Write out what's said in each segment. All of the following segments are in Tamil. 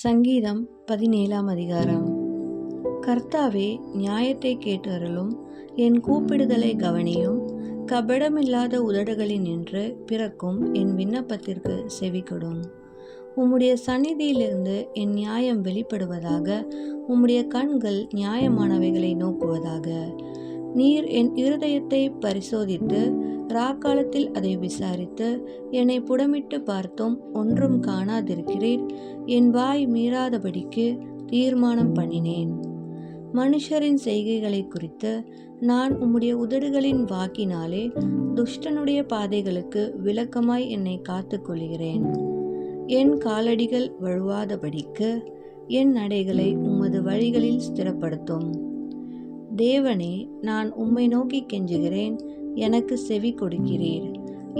சங்கீதம் 17 அதிகாரம். கர்த்தாவே, நியாயத்தை கேட்டு அருளும், என் கூப்பிடுதலை கவனியும். கபடமில்லாத உதடுகளினின்று பிறக்கும் என் விண்ணப்பத்திற்கு செவிகொடும். உம்முடைய சந்நிதியிலிருந்து என் நியாயம் வெளிப்படுவதாக. உம்முடைய கண்கள் நியாயமானவைகளை நோக்குவதாக. நீர் என் இருதயத்தை பரிசோதித்து ராக்காலத்தில் அதை விசாரித்து என்னை புடமிட்டு பார்த்தும் ஒன்றும் காணாதிருக்கிறீர். என் வாய் மீறாதபடிக்கு தீர்மானம் பண்ணினேன். மனுஷரின் செய்கைகளை குறித்து நான் உம்முடைய உதடுகளின் வாக்கினாலே துஷ்டனுடைய பாதைகளுக்கு விலக்கமாய் என்னை காத்து கொள்கிறேன். என் காலடிகள் வழுவாதபடிக்கு என் நடைகளை உமது வழிகளில் ஸ்திரப்படுத்தும். தேவனே, நான் உம்மை நோக்கி கெஞ்சுகிறேன், எனக்கு செவி கொடுக்கிறீர்.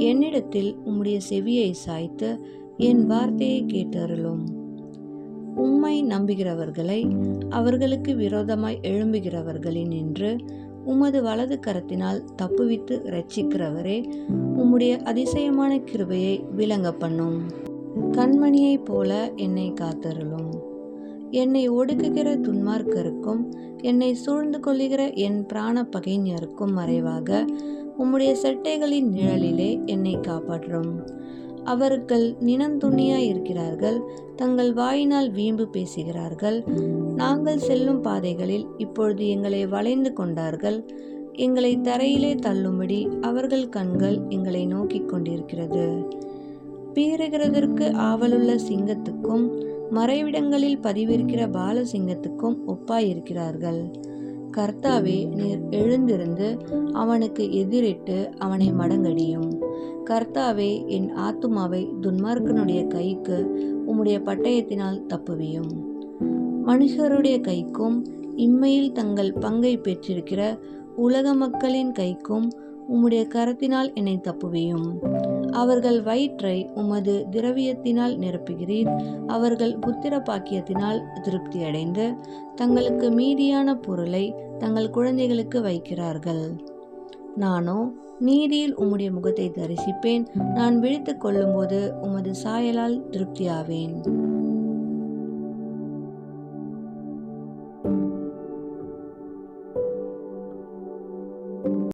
என்னிடத்தில் உம்முடைய செவியை சாய்த்து என் வார்த்தையை கேட்டருளும். உம்மை நம்புகிறவர்களை அவர்களுக்கு விரோதமாய் எழும்புகிறவர்களினின்று உமது வலது கரத்தினால் தப்புவித்து இரட்சிக்கிறவரே, உம்முடைய அதிசயமான கிருபையை விளங்க பண்ணும். கண்மணியைப் போல என்னை காத்தருளும். என்னை ஒடுக்குகிற துன்மார்க்கருக்கும் என்னை சூழ்ந்து கொள்ளுகிற என் பிராண பகைஞருக்கும் மறைவாக உம்முடைய செட்டைகளின் நிழலிலே என்னை காப்பாற்றும். அவர்கள் நினந்துண்ணியாயிருக்கிறார்கள், தங்கள் வாயினால் வீம்பு பேசுகிறார்கள். நாங்கள் செல்லும் பாதைகளில் இப்பொழுது எங்களை வளைந்து கொண்டார்கள். எங்களை தரையிலே தள்ளும்படி அவர்கள் கண்கள் எங்களை நோக்கி கொண்டிருக்கிறது. பீறுகிறதற்கு ஆவலுள்ள சிங்கத்துக்கும் மறைவிடங்களில் பதிவிருக்கிற பால சிங்கத்துக்கும் ஒப்பாயிருக்கிறார்கள். கர்த்தாவே, நீர் எழுந்திருந்து அவனுக்கு எதிரிட்டு அவனை மடங்கடியும். கர்த்தாவே, என் ஆத்துமாவை துன்மார்க்கனுடைய கைக்கு உம்முடைய பட்டயத்தினால் தப்புவியும். மனுஷருடைய கைக்கும் இம்மையில் தங்கள் பங்கை பெற்றிருக்கிற உலக மக்களின் கைக்கும் உம்முடைய கரத்தினால் என்னை தப்புவியும். அவர்கள் வயிற்றை உமது திரவியத்தினால் நிரப்புகிறீர். அவர்கள் புத்திர பாக்கியத்தினால் திருப்தியடைந்து தங்களுக்கு மீதியான பொருளை தங்கள் குழந்தைகளுக்கு வைக்கிறார்கள். நானோ நீதியில் உம்முடைய முகத்தை தரிசிப்பேன். நான் விழித்து கொள்ளும்போது உமது சாயலால் திருப்தியாவேன்.